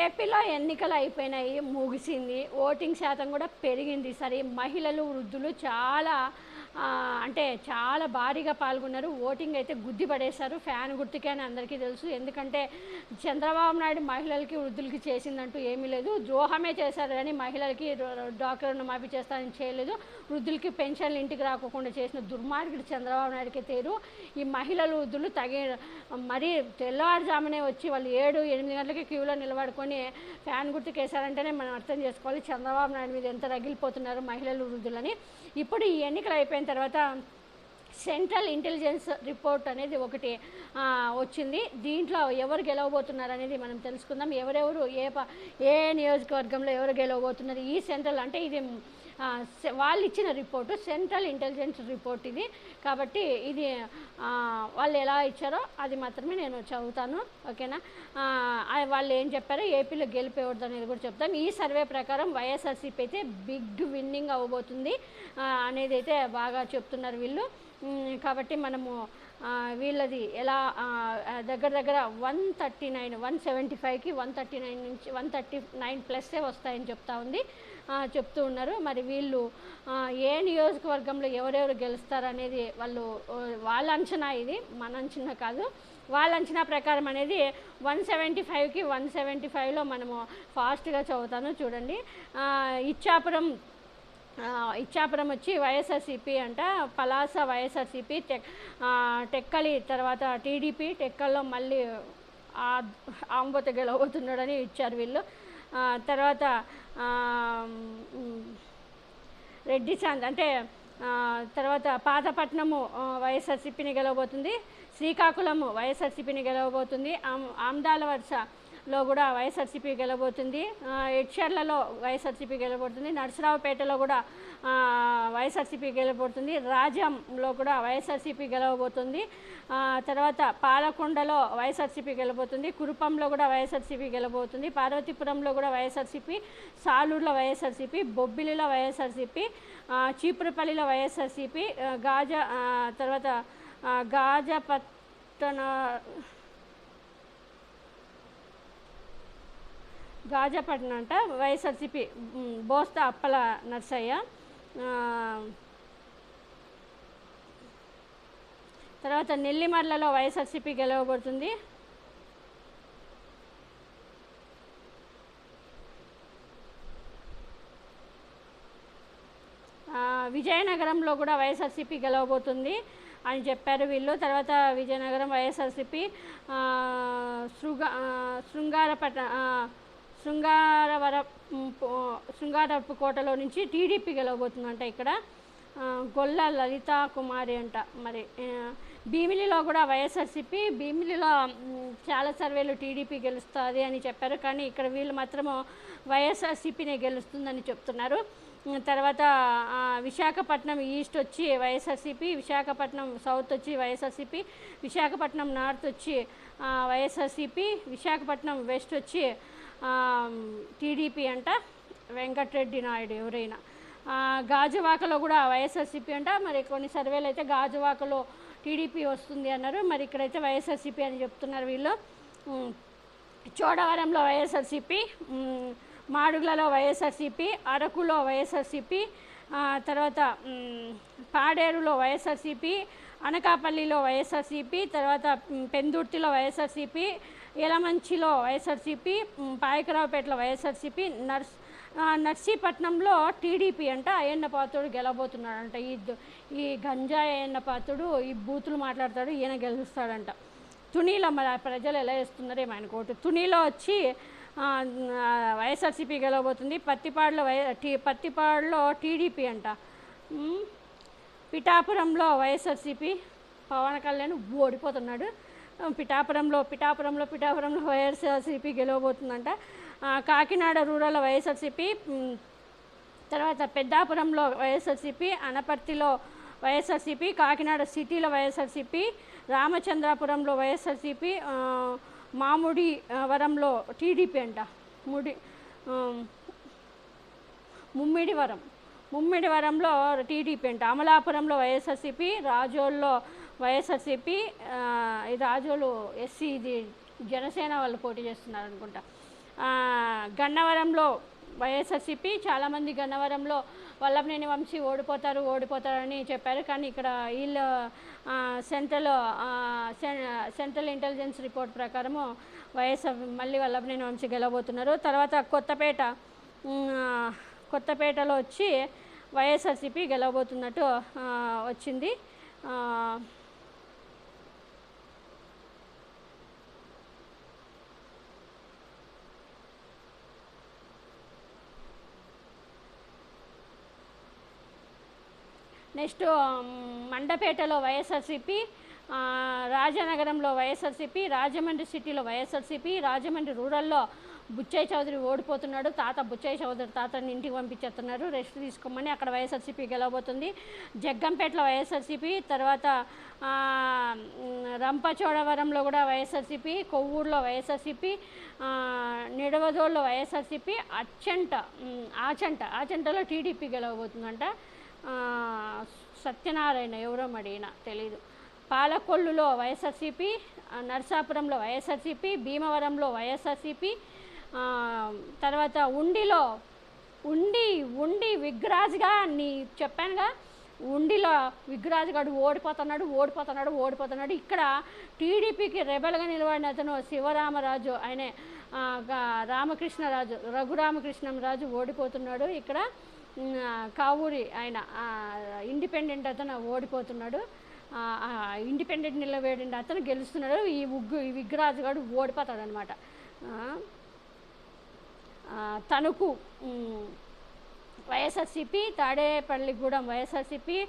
ఏపీలో ఎన్నికలు అయిపోయినాయి, ముగిసింది. ఓటింగ్ శాతం కూడా పెరిగింది. సరే, మహిళలు, వృద్ధులు చాలా అంటే చాలా భారీగా పాల్గొన్నారు. ఓటింగ్ అయితే గుద్ది పడేశారు. ఫ్యాన్ గుర్తుకే అని అందరికీ తెలుసు. ఎందుకంటే చంద్రబాబు నాయుడు మహిళలకి, వృద్ధులకి చేసిందంటూ ఏమీ లేదు. ద్రోహమే చేశారు కానీ మహిళలకి డాక్టర్ రుణమాఫీ చేస్తానని చేయలేదు. వృద్ధులకి పెన్షన్లు ఇంటికి రాకోకుండా చేసిన దుర్మార్గుడు చంద్రబాబు నాయుడికి తేరు. ఈ మహిళలు, వృద్ధులు మరీ తెల్లవారుజామునే వచ్చి వాళ్ళు 7-8 గంటలకి క్యూలో నిలబడుకొని ఫ్యాన్ గుర్తుకేశారంటేనే మనం అర్థం చేసుకోవాలి చంద్రబాబు నాయుడు మీద ఎంత రగిలిపోతున్నారు మహిళలు, వృద్ధులని. ఇప్పుడు ఈ ఎన్నికలు అయిపోయిన తర్వాత సెంట్రల్ ఇంటెలిజెన్స్ రిపోర్ట్ అనేది ఒకటి వచ్చింది. దీంట్లో ఎవరు గెలవబోతున్నారు అనేది మనం తెలుసుకుందాం. ఎవరెవరు ఏ నియోజకవర్గంలో ఎవరు గెలవబోతున్నారు, ఈ సెంట్రల్ అంటే ఇది వాళ్ళు ఇచ్చిన రిపోర్టు, సెంట్రల్ ఇంటెలిజెన్స్ రిపోర్ట్ ఇది. కాబట్టి ఇది వాళ్ళు ఎలా ఇచ్చారో అది మాత్రమే నేను చదువుతాను, ఓకేనా. వాళ్ళు ఏం చెప్పారో, ఏపీలో గెలిపేవద్దు అనేది కూడా చెప్తాం. ఈ సర్వే ప్రకారం వైఎస్ఆర్సీపీ అయితే బిగ్ విన్నింగ్ అవ్వబోతుంది అనేది అయితే బాగా చెప్తున్నారు వీళ్ళు. కాబట్టి మనము వీళ్ళది ఎలా దగ్గర 139, 175కి 139 నుంచి 139+ వస్తాయని చెప్తూ ఉన్నారు. మరి వీళ్ళు ఏ నియోజకవర్గంలో ఎవరెవరు గెలుస్తారు అనేది వాళ్ళ అంచనా, ఇది మన అంచనా కాదు. వాళ్ళ అంచనా ప్రకారం అనేది 175కి 175లో మనము ఫాస్ట్గా చదువుతాను చూడండి. ఇచ్చాపురం వచ్చి వైఎస్ఆర్సీపీ అంట, పలాస వైఎస్ఆర్సీపీ, టెక్కలి తర్వాత టీడీపీ, టెక్కల్లో మళ్ళీ ఆంబోత గెలవబోతున్నాడని ఇచ్చారు వీళ్ళు. తర్వాత రెడ్డి చాంద్ అంటే తర్వాత పాతపట్నము వైఎస్ఆర్సీపీని గెలవబోతుంది, శ్రీకాకుళము వైఎస్ఆర్సీపీని గెలవబోతుంది, ఆమ్దాల వరుసలో కూడా వైఎస్ఆర్సీపీ గెలవబోతుంది, ఎడ్చర్లలో వైఎస్ఆర్సీపీ గెలవబోతుంది, నర్సరావుపేటలో కూడా వైఎస్ఆర్సీపీ గెలవబోతుంది, రాజ్యంలో కూడా వైఎస్ఆర్సీపీ గెలవబోతుంది, తర్వాత పాలకొండలో వైఎస్ఆర్సీపీ గెలవబోతుంది, కురుపంలో కూడా వైఎస్ఆర్సీపీ గెలవబోతుంది, పార్వతీపురంలో కూడా వైఎస్ఆర్సీపీ, సాలూరులో వైఎస్ఆర్సీపీ, బొబ్బిలిలో వైఎస్ఆర్సీపీ, చీపురుపల్లిలో వైఎస్ఆర్సీపీ, తర్వాత గాజాపట్నం అంట వైఎస్ఆర్సీపీ బోస్తా అప్పల నర్సయ్య, తర్వాత నెల్లిమర్లలో వైఎస్ఆర్సీపీ గెలవబడుతుంది, విజయనగరంలో కూడా వైఎస్ఆర్సీపీ గెలవబోతుంది అని చెప్పారు వీళ్ళు. తర్వాత విజయనగరం వైఎస్ఆర్సీపీ, శృంగారపు కోటలో నుంచి టీడీపీ గెలవబోతుందంట. ఇక్కడ గొల్ల లలిత కుమారి అంట. మరి భీమిలిలో కూడా వైఎస్ఆర్సీపీ, భీమిలిలో చాలా సర్వేలు టీడీపీ గెలుస్తుంది అని చెప్పారు, కానీ ఇక్కడ వీళ్ళు మాత్రము వైఎస్ఆర్సీపీనే గెలుస్తుందని చెప్తున్నారు. తర్వాత విశాఖపట్నం ఈస్ట్ వచ్చి వైఎస్ఆర్సీపీ, విశాఖపట్నం సౌత్ వచ్చి వైఎస్ఆర్సీపీ, విశాఖపట్నం నార్త్ వచ్చి వైఎస్ఆర్సీపీ, విశాఖపట్నం వెస్ట్ వచ్చి టీడీపీ అంట, వెంకటరెడ్డి నాయుడు ఎవరైనా. గాజువాకలో కూడా వైఎస్ఆర్సీపీ అంట. మరి కొన్ని సర్వేలు అయితే గాజువాకలో టీడీపీ వస్తుంది అన్నారు, మరి ఇక్కడైతే వైఎస్ఆర్సీపీ అని చెప్తున్నారు వీళ్ళు. చోడవరంలో వైఎస్ఆర్సీపీ, మాడుగులలో వైఎస్ఆర్సీపీ, అరకులో వైఎస్ఆర్సీపీ, తర్వాత పాడేరులో వైఎస్ఆర్సీపీ, అనకాపల్లిలో వైఎస్ఆర్సీపీ, తర్వాత పెందుర్తిలో వైఎస్ఆర్సీపీ, యలమంచిలో వైఎస్ఆర్సీపీ, పాయకరావుపేటలో వైఎస్ఆర్సీపీ, నర్సీపట్నంలో టీడీపీ అంట. అయ్యన్న పాత్రుడు గెలవబోతున్నాడంట. ఈ గంజాయి అయ్యన్న పాత్రుడు ఈ బూతులు మాట్లాడతాడు, ఈయన గెలుస్తాడంట. తునిలో మరి ప్రజలు ఎలా వేస్తున్నారేమో ఆయన కోటు. తునిలో వచ్చి వైఎస్ఆర్సీపీ గెలవబోతుంది, పత్తిపాడులో టీడీపీ అంట, పిఠాపురంలో వైఎస్ఆర్సీపీ, పవన్ కళ్యాణ్ ఓడిపోతున్నాడు, పిఠాపురంలో వైఎస్ఆర్సీపీ గెలవబోతుందంట. కాకినాడ రూరల్ వైఎస్ఆర్సీపీ, తర్వాత పెద్దాపురంలో వైఎస్ఆర్సీపీ, అనపర్తిలో వైఎస్ఆర్సీపీ, కాకినాడ సిటీలో వైఎస్ఆర్సీపీ, రామచంద్రాపురంలో వైఎస్ఆర్సీపీ, మామిడివరంలో టీడీపీ అంట, ముమ్మిడివరంలో టీడీపీ అంట, అమలాపురంలో వైఎస్ఆర్సీపీ, రాజోల్లో వైఎస్ఆర్సీపీ, రాజోలు ఎస్సీ, ఇది జనసేన వాళ్ళు పోటీ చేస్తున్నారు అనుకుంటా. గన్నవరంలో వైఎస్ఆర్సీపీ చాలామంది గన్నవరంలో వల్లభనేని వంశీ ఓడిపోతారని చెప్పారు. కానీ ఇక్కడ వీళ్ళు సెంట్రల్ ఇంటెలిజెన్స్ రిపోర్ట్ ప్రకారము మళ్ళీ వల్లభనేని వంశీ గెలవబోతున్నారు. తర్వాత కొత్తపేటలో వచ్చి వైఎస్ఆర్సీపీ గెలవబోతున్నట్టు వచ్చింది. నెక్స్ట్ మండపేటలో వైఎస్ఆర్సీపీ, రాజనగరంలో వైఎస్ఆర్సీపీ, రాజమండ్రి సిటీలో వైఎస్ఆర్సీపీ, రాజమండ్రి రూరల్లో బుచ్చయ్య చౌదరి ఓడిపోతున్నాడు. బుచ్చయ్య చౌదరి తాతని ఇంటికి పంపించేస్తున్నారు, రెస్ట్ తీసుకోమని. అక్కడ వైఎస్ఆర్సీపీ గెలవబోతుంది. జగ్గంపేటలో వైఎస్ఆర్సీపీ, తర్వాత రంపచోడవరంలో కూడా వైఎస్ఆర్సీపీ, కొవ్వూరులో వైఎస్ఆర్సీపీ, నిడవదోళ్ళలో వైఎస్ఆర్సీపీ, ఆచంటలో టీడీపీ గెలవబోతుందంట. సత్యనారాయణ ఎవరో మడినా తెలీదు. పాలకొల్లులో వైఎస్ఆర్సీపీ, నర్సాపురంలో వైఎస్ఆర్సీపీ, భీమవరంలో వైఎస్ఆర్సీపీ, తర్వాత ఉండి విగ్రాజ్గా చెప్పానుగా, ఉండిలో విగ్రాజ్ గారు ఓడిపోతున్నాడు. ఇక్కడ టీడీపీకి రెబల్గా నిలబడిన అతను శివరామరాజు, ఆయనే రఘురామకృష్ణరాజు ఓడిపోతున్నాడు. ఇక్కడ కావూరి ఆయన ఇండిపెండెంట్ అతను ఓడిపోతున్నాడు. ఇండిపెండెంట్ నిలబడిన అతను గెలుస్తున్నాడు. ఈ విగ్రాజ్ గారు ఓడిపోతాడు అనమాట. తణుకు వైఎస్ఆర్సీపీ, తాడేపల్లిగూడెం వైఎస్ఆర్సీపీ,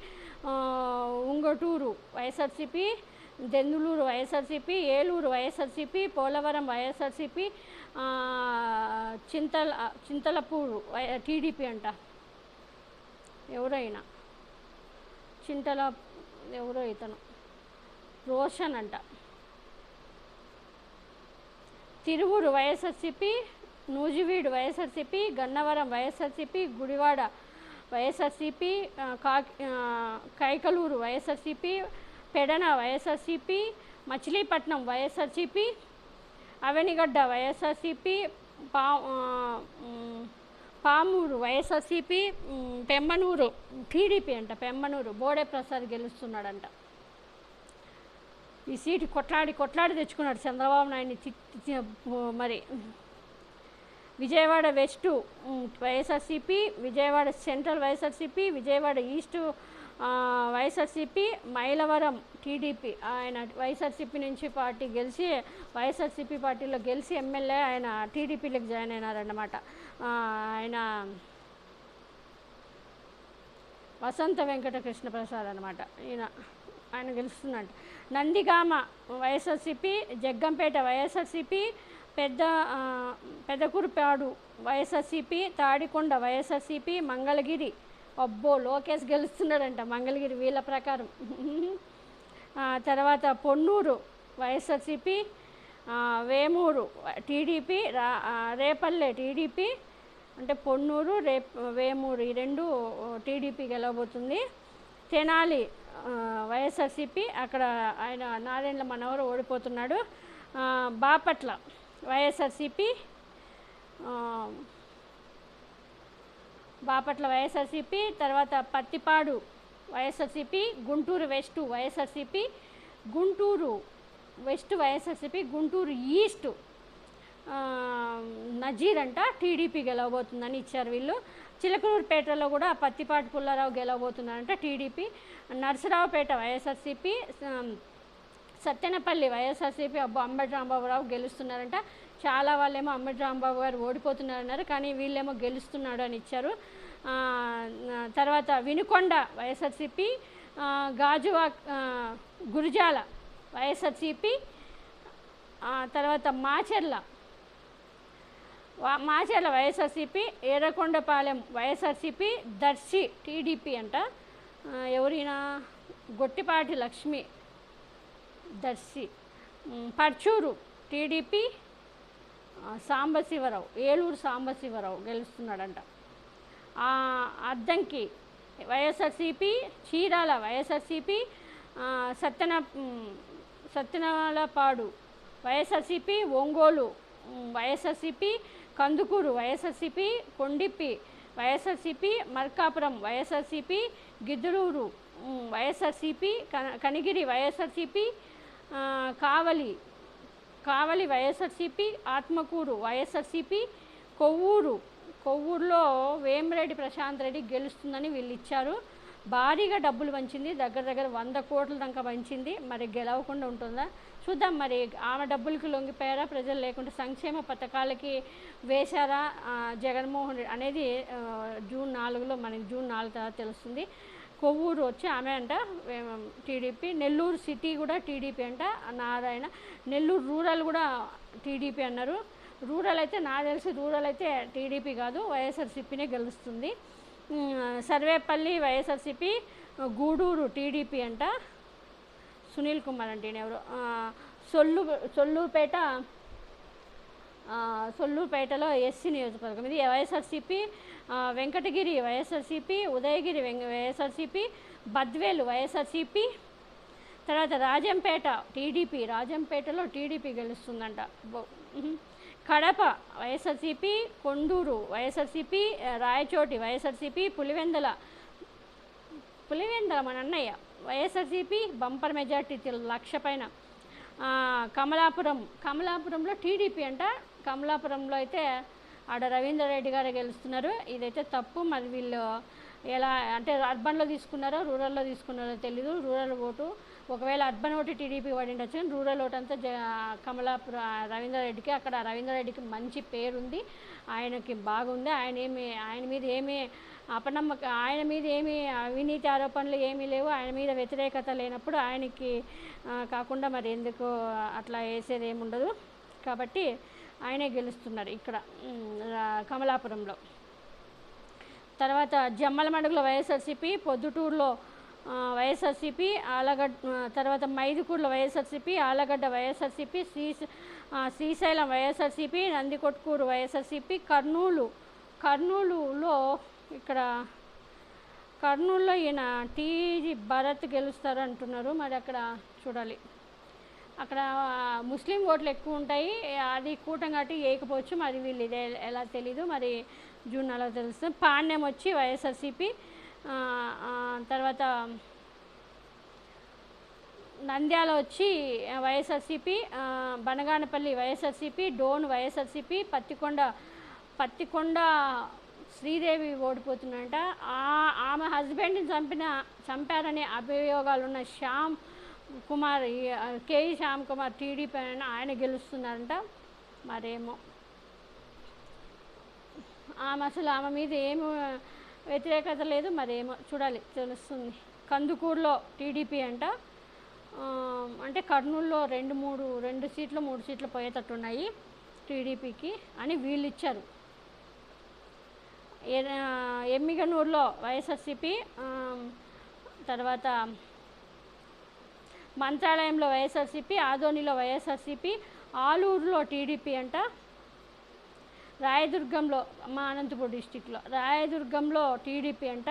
ఉంగటూరు వైఎస్ఆర్సీపీ, దెందులూరు వైఎస్ఆర్సీపీ, ఏలూరు వైఎస్ఆర్సీపీ, పోలవరం వైఎస్ఆర్సీపీ, చింతలపూరు టీడీపీ అంట. ఎవరైనా ఎవరో ఇతను రోషన్ అంట. తిరువూరు వైఎస్ఆర్సీపీ, నూజివీడు వైఎస్ఆర్సీపీ, గన్నవరం వైఎస్ఆర్సీపీ, గుడివాడ వైఎస్ఆర్సీపీ, కైకలూరు వైఎస్ఆర్సీపీ, పెడన వైఎస్ఆర్సీపీ, మచిలీపట్నం వైఎస్ఆర్సీపీ, అవనిగడ్డ వైఎస్ఆర్సీపీ, పామూరు వైఎస్ఆర్సీపీ, పెమ్మనూరు టీడీపీ అంట. పెమ్మనూరు బోడే ప్రసాద్ గెలుస్తున్నాడంట. ఈ సీటు కొట్లాడి తెచ్చుకున్నాడు చంద్రబాబు నాయుడిని. మరి Vijayawada west YSRCP, Vijayawada central YSRCP, Vijayawada east YSRCP, Mylavaram TDP. ఆయన వైఎస్ఆర్సీపీ నుంచి వైఎస్ఆర్సీపీ పార్టీలో గెలిచి ఎమ్మెల్యే ఆయన టీడీపీలోకి జాయిన్ అయినారన్నమాట. ఆయన వసంత వెంకటకృష్ణ ప్రసాద్ అనమాట. ఆయన గెలుస్తున్నట్టు. నందిగామ వైఎస్ఆర్సీపీ, జగ్గంపేట వైఎస్ఆర్సీపీ, పెద్దకురుపాడు వైఎస్ఆర్సీపీ, తాడికొండ వైఎస్ఆర్సీపీ, మంగళగిరి లోకేష్ గెలుస్తున్నాడంట మంగళగిరి వీళ్ళ ప్రకారం. తర్వాత పొన్నూరు వైఎస్ఆర్సీపీ, వేమూరు టీడీపీ, రేపల్లె టీడీపీ, అంటే పొన్నూరు వేమూరు ఈ రెండు టీడీపీ గెలవబోతుంది. తెనాలి వైఎస్ఆర్సీపీ, అక్కడ ఆయన నారాయణల మనవరు ఓడిపోతున్నాడు. బాపట్ల వైఎస్ఆర్సీపీ, తర్వాత పత్తిపాడు వైఎస్ఆర్సీపీ, గుంటూరు వెస్ట్ వైఎస్ఆర్సీపీ, గుంటూరు ఈస్ట్ నజీర్ అంట టీడీపీ గెలవబోతుందని ఇచ్చారు వీళ్ళు. చిలకలూరుపేటలో కూడా పత్తిపాటి పుల్లారావు గెలవబోతున్నారంట టీడీపీ. నరసరావుపేట వైఎస్ఆర్సీపీ, సత్తెనపల్లి వైఎస్ఆర్సీపీ అంబటి రాంబాబురావు గెలుస్తున్నారంట. చాలా వాళ్ళేమో అంబటి రాంబాబు గారు ఓడిపోతున్నారన్నారు, కానీ వీళ్ళేమో గెలుస్తున్నాడు అని ఇచ్చారు. తర్వాత వినుకొండ వైఎస్ఆర్సీపీ, గురిజాల వైఎస్ఆర్సీపీ, తర్వాత మాచెర్ల వైఎస్ఆర్సీపీ, ఏరకొండపాలెం వైఎస్ఆర్సీపీ, దర్శి టీడీపీ అంట. ఎవరైనా గొట్టిపాటి లక్ష్మి దర్శి, పర్చూరు టీడీపీ, ఏలూరు సాంబశివరావు గెలుస్తున్నాడంట. అద్దంకి వైఎస్ఆర్సీపీ, చీరాల వైఎస్ఆర్సీపీ, సత్తెనలపాడు వైఎస్ఆర్సీపీ, ఒంగోలు వైఎస్ఆర్సీపీ, కందుకూరు వైఎస్ఆర్సీపీ, కొండిప్పి వైఎస్ఆర్సీపీ, మార్కాపురం వైఎస్ఆర్సీపీ, గిద్దలూరు వైఎస్ఆర్సీపీ, కనిగిరి వైఎస్ఆర్సీపీ, కావలి కావలి వైఎస్ఆర్సీపీ, ఆత్మకూరు వైఎస్ఆర్సీపీ, కొవ్వూరులో వేమిరెడ్డి ప్రశాంత్ రెడ్డి గెలుస్తుందని వీళ్ళు ఇచ్చారు. భారీగా డబ్బులు వంచింది, దగ్గర 100 కోట్ల దాకా వంచింది. మరి గెలవకుండా ఉంటుందా చూద్దాం. మరి ఆమె డబ్బులకి లొంగిపోయారా ప్రజలు, లేకుంటే సంక్షేమ పథకాలకి వేశారా జగన్మోహన్ రెడ్డి అనేది జూన్ 4లో మనకి జూన్ 4 తర్వాత తెలుస్తుంది. కొవ్వూరు వచ్చి ఆమె అంట టీడీపీ, నెల్లూరు సిటీ కూడా టీడీపీ అంట నారాయణ, నెల్లూరు రూరల్ కూడా టీడీపీ అన్నారు. రూరల్ అయితే నాకు తెలిసి రూరల్ అయితే టీడీపీ కాదు, వైఎస్ఆర్సీపీనే గెలుస్తుంది. సర్వేపల్లి వైఎస్ఆర్సీపీ, గూడూరు టీడీపీ అంట, సునీల్ కుమార్ అంటే ఎవరు, సొల్లూరుపేటలో ఎస్సీ నియోజకవర్గం ఇది వైఎస్ఆర్సీపీ, వెంకటగిరి వైఎస్ఆర్సీపీ, ఉదయగిరి వైఎస్ఆర్సీపీ, బద్వేలు వైఎస్ఆర్సీపీ, తర్వాత రాజంపేట టీడీపీ, రాజంపేటలో టీడీపీ గెలుస్తుందంట. కడప వైఎస్ఆర్సీపీ, కొండూరు వైఎస్ఆర్సీపీ, రాయచోటి వైఎస్ఆర్సీపీ, పులివెందల మన అన్నయ్య వైఎస్ఆర్సీపీ, బంపర్ మెజార్టీ 1,00,000 పైన. కమలాపురంలో టీడీపీ అంట. కమలాపురంలో అయితే ఆడ రవీందర్ రెడ్డి గారే గెలుస్తున్నారు. ఇదైతే తప్పు. మరి వీళ్ళు ఎలా అంటే అర్బన్లో తీసుకున్నారో రూరల్లో తీసుకున్నారో తెలీదు. రూరల్ ఓటు ఒకవేళ అర్బన్ ఓటు టీడీపీ పడిండొచ్చు, కానీ రూరల్ ఓటు అంతా కమలాపురం రవీందర్ రెడ్డికి. అక్కడ రవీందర్ రెడ్డికి మంచి పేరుంది, ఆయనకి బాగుంది. ఆయన మీద ఏమీ ఆయన మీద ఏమీ అవినీతి ఆరోపణలు ఏమీ లేవు, ఆయన మీద వ్యతిరేకత లేనప్పుడు ఆయనకి కాకుండా మరి ఎందుకు అట్లా వేసేది ఏముండదు. కాబట్టి ఆయనే గెలుస్తున్నారు ఇక్కడ కమలాపురంలో. తర్వాత జమ్మలమడుగులో వైఎస్ఆర్సీపీ, పొద్దుటూరులో వైఎస్ఆర్సీపీ, తర్వాత మైదుకూరులో వైఎస్ఆర్సీపీ, ఆలగడ్డ వైఎస్ఆర్సీపీ, శ్రీశైలం వైఎస్ఆర్సీపీ, నందికొట్కూరు వైఎస్ఆర్సీపీ, కర్నూలులో ఈయన టీజీ భరత్ గెలుస్తారు అంటున్నారు. మరి అక్కడ చూడాలి, అక్కడ ముస్లిం ఓట్లు ఎక్కువ ఉంటాయి, అది కూటమి కాబట్టి వేయకపోవచ్చు. మరి వీళ్ళు ఇదే ఎలా తెలీదు, మరి జూన్ 4 తెలుస్తుంది. పాణ్యం వచ్చి వైఎస్ఆర్సీపీ, తర్వాత నంద్యాల వచ్చి వైఎస్ఆర్సీపీ, బనగానపల్లి వైఎస్ఆర్సీపీ, డోన్ వైఎస్ఆర్సీపీ, పత్తికొండ శ్రీదేవి ఓడిపోతుందంట. ఆమె హస్బెండ్ని చంపారనే అభియోగాలున్న శ్యామ్ కుమార్, కేఈ శ్యామ్ కుమార్ టీడీపీ ఆయన గెలుస్తున్నారంట. మరేమో ఆమె మీద ఏమి వ్యతిరేకత లేదు, మరేమో చూడాలి, తెలుస్తుంది. కందుకూరులో టీడీపీ అంట. అంటే కర్నూలులో 2 సీట్లు 3 సీట్లు పోయేటట్టున్నాయి టీడీపీకి అని వీళ్ళు ఇచ్చారు. ఎమ్మిగనూరులో వైఎస్ఆర్సీపీ, తర్వాత మంత్రాలయంలో వైఎస్ఆర్సీపీ, ఆదోనిలో వైఎస్ఆర్సీపీ, ఆలూరులో టీడీపీ అంట. రాయదుర్గంలో మా అనంతపూర్ డిస్టిక్లో రాయదుర్గంలో టీడీపీ అంట.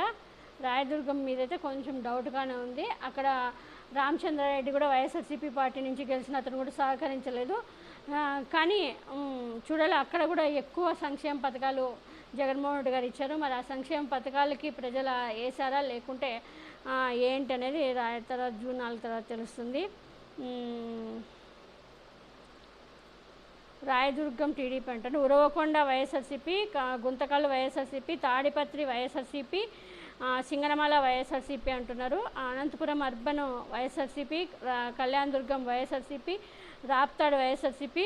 రాయదుర్గం మీదైతే కొంచెం డౌట్గానే ఉంది. అక్కడ రామచంద్రారెడ్డి కూడా వైఎస్ఆర్సీపీ పార్టీ నుంచి గెలిచిన అతను కూడా సహకరించలేదు. కానీ చూడాలి, అక్కడ కూడా ఎక్కువ సంక్షేమ పథకాలు జగన్మోహన్ రెడ్డి గారు ఇచ్చారు. మరి ఆ సంక్షేమ పథకాలకి ప్రజలు వేసారా లేకుంటే ఏంటి అనేది తర్వాత జూన్ 4 తర్వాత తెలుస్తుంది. రాయదుర్గం టీడీపీ అంటారు. ఉరవకొండ వైఎస్ఆర్సీపీ, గుంతకల్లు వైఎస్ఆర్సీపీ, తాడిపత్రి వైఎస్ఆర్సీపీ, సింగనమల వైఎస్ఆర్సీపీ అంటున్నారు. అనంతపురం అర్బన్ వైఎస్ఆర్సీపీ, కళ్యాణదుర్గం వైఎస్ఆర్సీపీ, రాప్తాడు వైఎస్ఆర్సీపీ,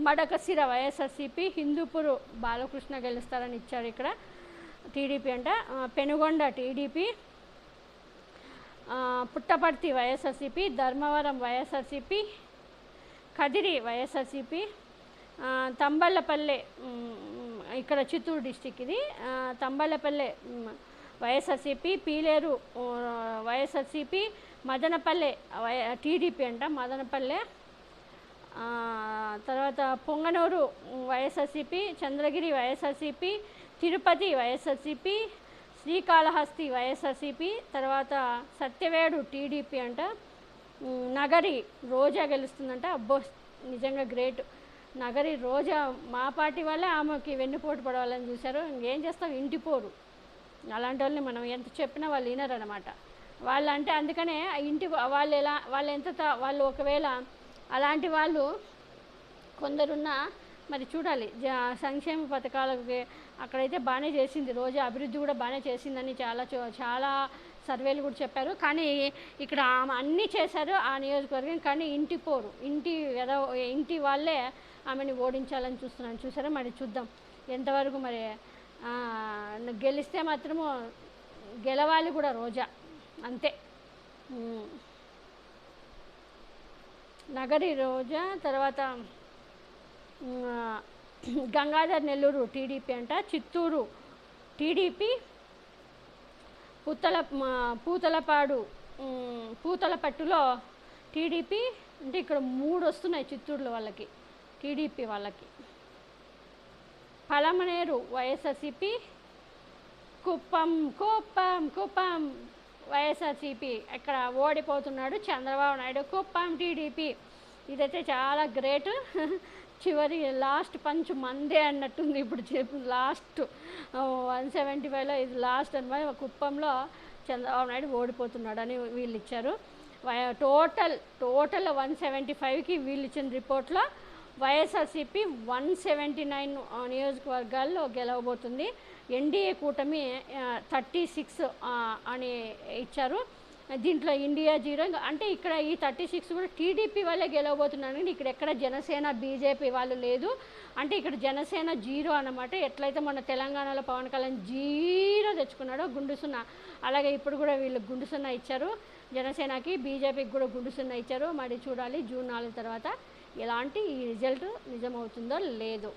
మడకసిర వైఎస్ఆర్సీపీ, హిందూపూర్ బాలకృష్ణ గెలుస్తారని ఇచ్చారు ఇక్కడ టీడీపీ అంట. పెనుగొండ టీడీపీ, పుట్టపర్తి వైఎస్ఆర్సీపీ, ధర్మవరం వైఎస్ఆర్సీపీ, కదిరి వైఎస్ఆర్సీపీ, తంబళ్ళపల్లె ఇక్కడ చిత్తూరు డిస్టిక్ ఇది, తంబళ్ళపల్లె వైఎస్ఆర్సీపీ, పీలేరు వైఎస్ఆర్సీపీ, మదనపల్లె టీడీపీ అంట మదనపల్లె, తర్వాత పొంగనూరు వైఎస్ఆర్సీపీ, చంద్రగిరి వైఎస్ఆర్సీపీ, తిరుపతి వైఎస్ఆర్సీపీ, శ్రీకాళహస్తి వైఎస్ఆర్సీపీ, తర్వాత సత్యవేడు టీడీపీ అంట. నగరి రోజా గెలుస్తుందంట. అబ్బో నిజంగా గ్రేట్. నగరి రోజా మా పార్టీ వాళ్ళే ఆమెకి వెన్నుపోటు పడవాలని చూశారు. ఇంకేం చేస్తాం, ఇంటి పోరు. అలాంటి వాళ్ళని మనం ఎంత చెప్పినా వాళ్ళు వినరనమాట. వాళ్ళు అంటే అందుకనే ఆ ఇంటి వాళ్ళు ఎలా వాళ్ళు ఎంత వాళ్ళు ఒకవేళ అలాంటి వాళ్ళు కొందరున్న మరి చూడాలి. సంక్షేమ పథకాలకి అక్కడైతే బాగానే చేసింది రోజా, అభివృద్ధి కూడా బాగానే చేసిందని చాలా సర్వేలు కూడా చెప్పారు. కానీ ఇక్కడ ఆమె అన్నీ చేశారు ఆ నియోజకవర్గం. కానీ ఇంటి పోరు, ఇంటి వాళ్ళే ఆమెని ఓడించాలని చూస్తున్నాను. చూసారా, మరి చూద్దాం ఎంతవరకు మరి గెలిస్తే మాత్రము గెలవాలి కూడా రోజా, అంతే. నగరి రోజా తర్వాత గంగాధర్ నెల్లూరు టీడీపీ అంట, చిత్తూరు టీడీపీ, పూతలపాడు పూతలపట్టులో టీడీపీ. అంటే ఇక్కడ 3 వస్తున్నాయి చిత్తూరులో వాళ్ళకి, టీడీపీ వాళ్ళకి. పలమనేరు వైఎస్ఆర్సీపీ, కుప్పం వైఎస్ఆర్సీపీ. ఇక్కడ ఓడిపోతున్నాడు చంద్రబాబు నాయుడు. కుప్పం టీడీపీ. ఇదైతే చాలా గ్రేట్. చివరి లాస్ట్ పంచ్ మందే అన్నట్టుంది. ఇప్పుడు లాస్ట్ 175లో ఇది లాస్ట్ అని కుప్పంలో చంద్రబాబు నాయుడు ఓడిపోతున్నాడు అని వీళ్ళు ఇచ్చారు. టోటల్ 175కి వీళ్ళు ఇచ్చిన రిపోర్ట్లో వైఎస్ఆర్సీపీ 179 నియోజకవర్గాల్లో గెలవబోతుంది. ఎన్డీఏ కూటమి 36 అని ఇచ్చారు. దీంట్లో ఇండియా 0. అంటే ఇక్కడ ఈ 36 కూడా టీడీపీ వాళ్ళే గెలవబోతున్నారు. ఇక్కడ ఎక్కడ జనసేన బీజేపీ వాళ్ళు లేదు. అంటే ఇక్కడ జనసేన 0 అన్నమాట. ఎట్లయితే మన తెలంగాణలో పవన్ కళ్యాణ్ 0 తెచ్చుకున్నాడో గుండు సున్నా, అలాగే ఇప్పుడు కూడా వీళ్ళు గుండు సున్నా ఇచ్చారు. జనసేనకి బీజేపీకి కూడా గుండు సున్నా ఇచ్చారు. మరి చూడాలి జూన్ 4 తర్వాత ఎలాంటి ఈ రిజల్ట్ నిజమవుతుందో లేదో.